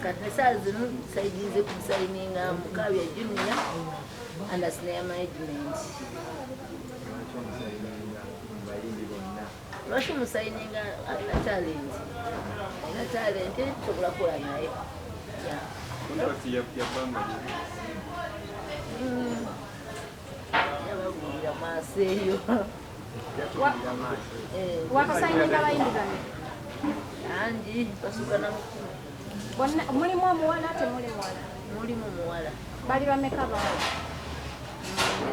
Katasazi saidize kumsaininga Mukabya Junior and Snear management. Lwaki musaininga a talent. Na talent tukola kola naye. Ya bamba. Ya maseyo. Wakasaininga abayimbi bano. Anji basukana mulimu omuwala ate mulimu muwala. Mulimu muwala. Bali bameka bawo.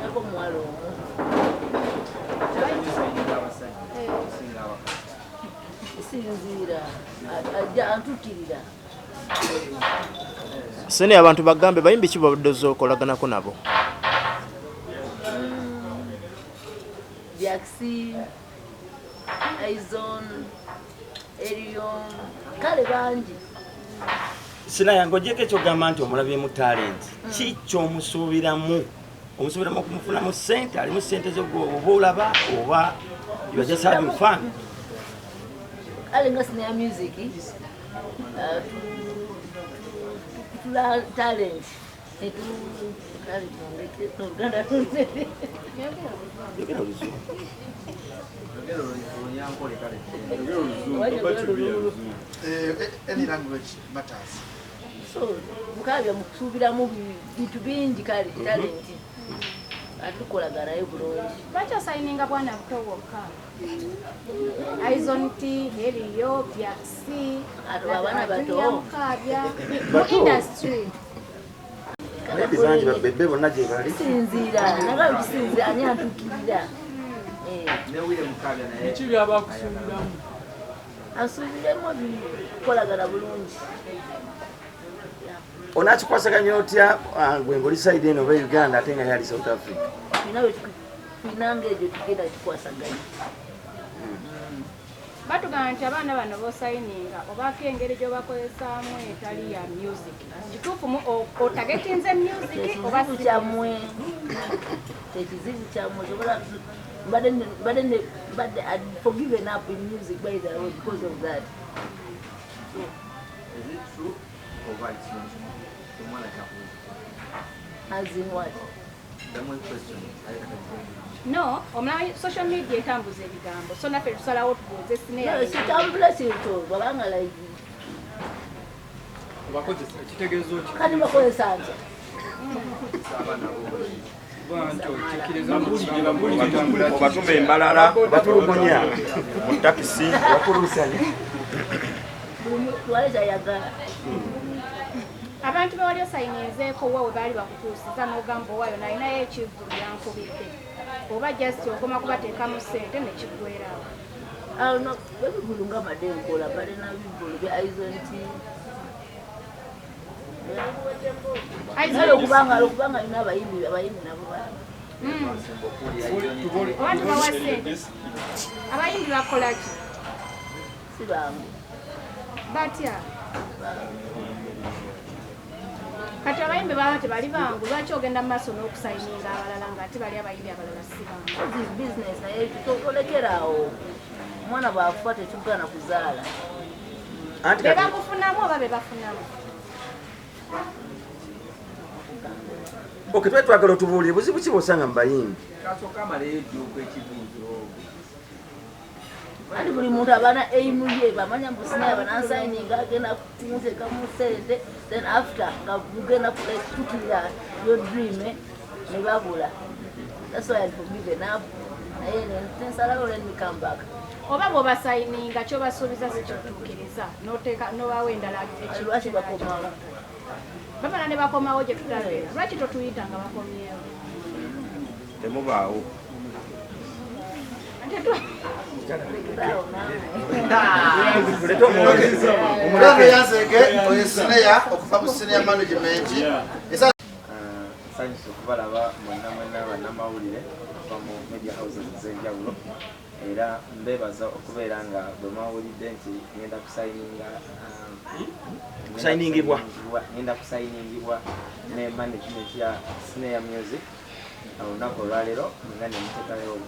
Nako muwala omwo. Sinzira ajja antukirira. Sene abantu bagambe bayimbi ki babadde okolaganako nabo? Byaxy, Eyali, kale bangi. Sina yango jeke kyogamba nti omulabye mu talent. Kikyo omusuubiramu? Omusuubiramu okumufunamu sente, alimu sente z'oboolaba oba you are just having fun? Kale nga Snear music, talent. Any language matters. So, Mukabya mukusubiramu bintu bingi kale talent. Atukolagana bulungi. Lwaki osaininga bwana buto wokka? Leero, Byaxy, Abaana bato. Afunye Mukabya. Mu industry. Ebizanji babebe bonna gye bali. Sinzira, naga bisinzira ani antukirira. Ne Willy Mukabya naye. Ki byabakusubiramu? Asubiremu bikolagana bulungi. Onakikwasaganya otya gwe ngoli side eno oba Uganda ate nga yali South Africa? Finanga ekyo tugenda kikwasaganya. Batugamba nti abaana bano b'osayininga obaako engeri gy'obakozesaamu etali ya music. Kituufu otagetinze music oba kyamwe. Ekizibu kyamwe but I'd forgiven up in music by the way because of that. So, is it true or why it's not true? Someone like As in what? That one question. No, omulaba social media etambuza ebigambo. So naffe tusalawo tubuuze Snear. No, kitambula kintu babanga like Bakozesa ekitegeezo ki? kati bakozesa nti. Obatumba embalala batulugunya mu takisi bakulusanya. Abantu bawali osayinzeeko wa we baali bakutuusiza n'ogamba owaayo nalinayo ekivvulu yankubidde oba just okoma kubateekamu ssente nekiggwerawo. Ebivulu nga amadde nkola balina bivulu bya isonti okubanga alina abayimbi nabo abantu bawa ssente abayimbi bakola ki? si bangu batya kati abayimbi baba tebali bangu lwaki ogenda mu maaso n'okusayininga abalala nga ate bali abayimbi abalala si bangu? business naye tolekeraawo omwana bwakufa tekigana kuzaala be bakufunamu oba be bafunamu? Okay, twagala otubuulire buzibu ki bw'osanga mu bayimbi? ati buli muntu abana eimu ye bamanya mbu Snear banansayininga agenda kumuteekamu ssente then after nga mugenda kutukirira your dream ne babula. That's why I'd forgiven up. Naye nsalawo let me come back. Oba bw'obasayininga ky'obasuubiza si kyotuukiriza n'obaawo endala Lwaki bakomawo? babala ne bakomawo gye tutabeera lwaki totuyita nga bakomyewo? Temubaawo. Omulebe yanzege oyo Snear okuva mu Snear management. Sanyusa okubalaba mwenna Banamawulire okuva mu media houses ez'enjawulo era mbeebaza okubeera nga bwe mwawulidde nti ngenda kusayiningibwa ne management ya Snear music olunaku olwaleero nga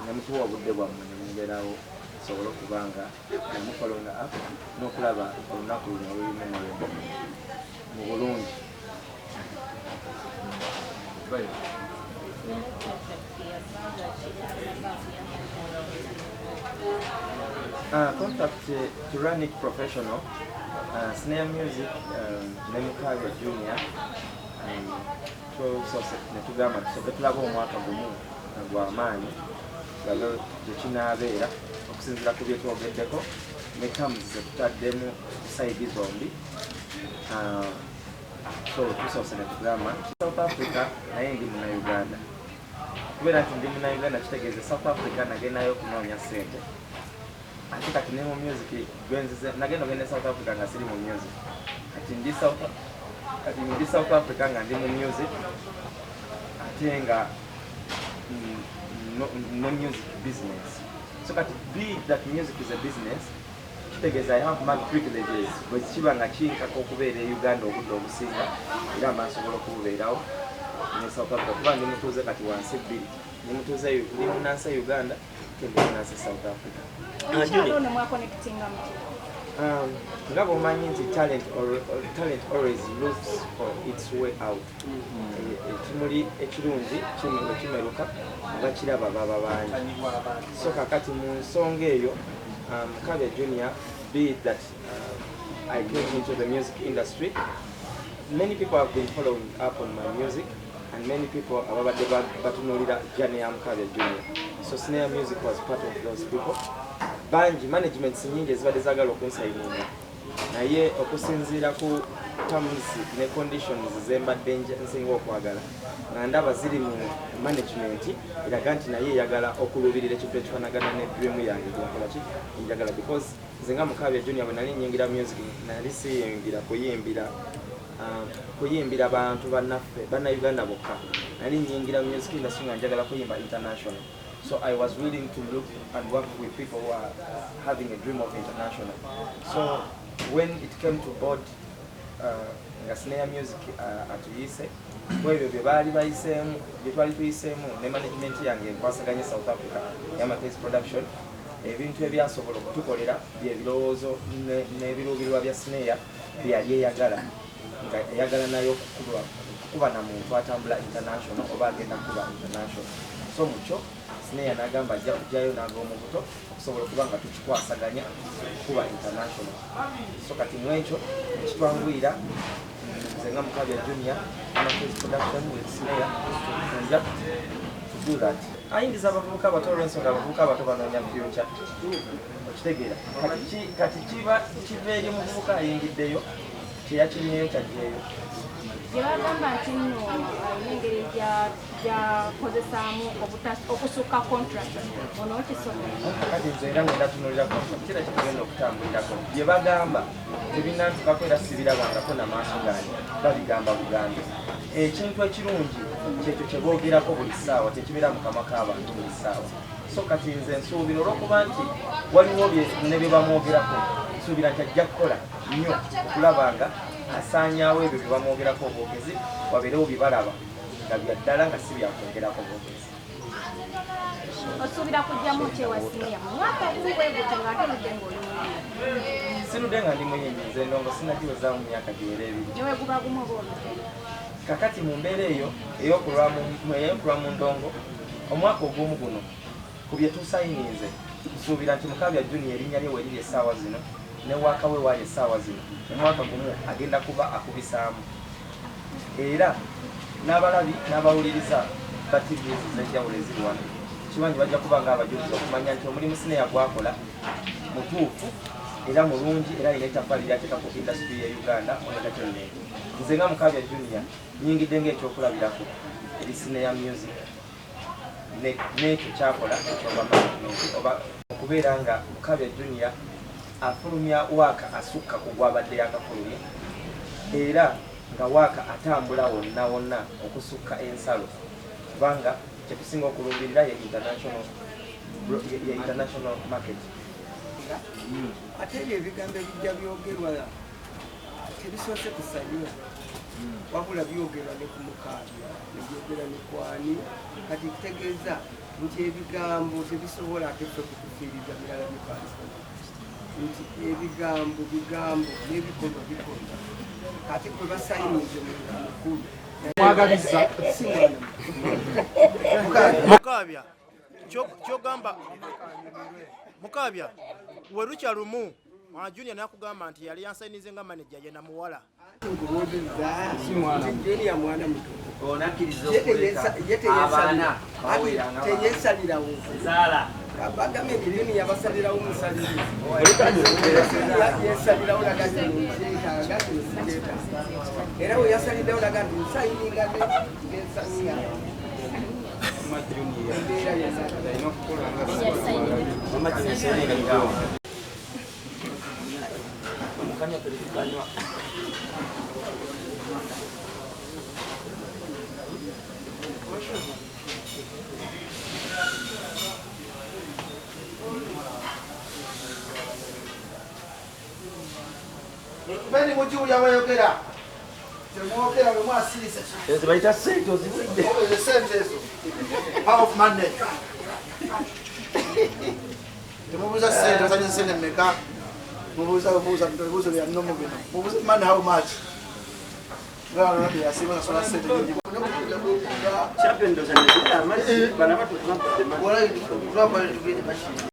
nemutuwa obudde bwammwe nemumbeerawo sobola okuba nga nemufolonga up n'okulaba olunaku luno lulimu mulembe mu Contract to run it professional. Snear music, Mukabya Junior, netugamba tusoke tulaba omwaka gumu gw'amaanyi laga gyekinabeera okusinziira ku bye twogeddeko ne terms zetutaddemu sayidi zombi. So tusoose netugamba South Africa naye ndi muna Uganda. Kubeera nti ndi muna Uganda kitegeeza South Africa nagendayo okunoonya ssente. Ate kati ne mu music gwenzize nagenda ogende South Africa nga siri mu music. Kati ndi South Africa nga ndi mu music ate nga no music business. So kati be that music is a business, kitegeeza I have mad privileges bwe kiba nga kinkako okubeera e Uganda obudde obusinga era amansobola okububeerawo ne South Africa kuba ndi mutuuze kati wansi bbiri ndi mutuuze ndi munansi Uganda kendi munansi South Africa. Nga bw'omanyi nti talent always looks for its way out. Ekimuli ekirungi kimeruka nga kiraba baba bangi. So kakati mu nsonga eyo Mukabya Junior, be it that I came into the music industry, many people have been following up on my music and many people ababadde batunulira journey ya Mukabya Junior. So Snear music was part of those people. Banji management nyingi ezibadde zaagala okunsayinira naye okusinziira ku terms ne conditions zembadde nsinga okwagala nga ndaba ziri mu management eraga nti naye eyagala okulubirira ekintu ekifanagana ne dream yange gyokola ki njagala because nze nga Mukabya Junior bwe nali nyingira music nali siyingira kuyimbira bantu bannaffe bannayuganda bokka nali nyingira music industry nga njagala kuyimba international. So I was willing to look and work with people who are having a dream of international. So when it came to board Snear music atuyise kwebyo bye baali bayiseemu bye twali tuyiseemu ne management yange nkwasaganye South Africa Yamakezi production ebintu ebyasobola okutukolera byebirowoozo n'ebiruubirirwa bya Snear byali eyagala nga eyagala nayo okukuba na muntu atambula international oba agenda kuba international. So mukyo Snear nagamba ajja kujjayo n'ag'omubuto okusobola okuba nga tukikwasaganya kuba international. So kati mu ekyo ekitwanguyira nze nga Mukabya Junior Yamakezi production with Snear nja to do that. Ayingiza abavubuka abato olw'ensonga abavubuka abato banoonya future okitegeera kati kiva eri omuvubuka ayingiddeyo kyeyakinyeyo kyajjeeyo gyebagamba nti nno n'engeri gyakozesaamu okusukka contract ono kisobola kati nze era ngenda tunulira kira kitugenda okutambulirako bye bagamba tebinantukako era sibirabangako namaaso gange babigamba bugambe. Ekintu ekirungi kyekyo kye boogerako buli ssaawa tekibeera mu kamwa k'abantu buli ssaawa. So kati nze nsuubira olw'okuba nti waliwo ne bye bamwogerako nsuubira nti ajja kukola nnyo okulaba nga asaanyaawo ebyo bye bamwogerako obwogezi wabeerewo bye balaba nga bya ddala nga si byakwogerako obwogezi. osuubira kujjamu kyewa Snear mu mwaka ogubwegutyo ng'ate ludde ng'olimu sinudde nga ndi muyimbi nze ndongo sinagiwezaamu mu myaka giwera ebiri newe guba gumu oba oludde kakati mu mbeera eyo ey'okulwa mu ndongo omwaka ogw'omu guno ku bye tusayininze nsuubira nti Mukabya Junior erinnya lye weriri essaawa zino ne waaka we waali essaawa zino omwaka gumu agenda kuba akubisaamu era n'abalabi n'abawuliriza ba TVs ez'enjawulo eziri wano kibanyi bajja kuba nga abajulizi okumanya nti omulimu Snear gwakola mutuufu era mulungi era alina ettaffaali lyateeka ku industry ya Uganda entertainment. Nze nga Mukabya Junior nyingidde ng'ekyokulabirako eri Snear music n'ekyo kyakola ekyoba management oba okubeera nga Mukabya Junior afulumya waaka asukka ku gwabadde yakafulumya era nga waaka atambula wonna wonna okusukka ensalo kubanga kyetusinga okulumbirira ye international market. Ate ebyo ebigambo ebijja byogerwa tebisoose kusanyuwa wabula byogerwa ne ku Mukabya nebyogera ne kwani kati kitegeeza nti ebigambo tebisobola ate ffe kutufiiriza birala bipansi nti ebigambo n'ebikolwa bikolwa ate kwe basayinize mu mukulu mwagaliza Mukabya kyogamba Mukabya werucha lumu mwana junior nakugamba nti yali yansayinize nga manager ye na muwala junior mwana muto onakiriza abaana teyesalirawo bagame junior yabasalirawo musalirizi yesalirawo lagati era we yasalirawo lagati musayininga nesaniya Beni mujibu yawayogera. Temwogera bwe mwasirisa. Ezo bayita sente ozibudde. Oyo sente ezo. Power of money. Temubuuza sente osanye sente mmeka. Mubuuza bya nnomu bino. Mubuuza money how much. Ngalo nabi yasiba sola sente nyingi. Champion doza ndio amazzi bana watu tunapata. Wala tulapa tugende machine.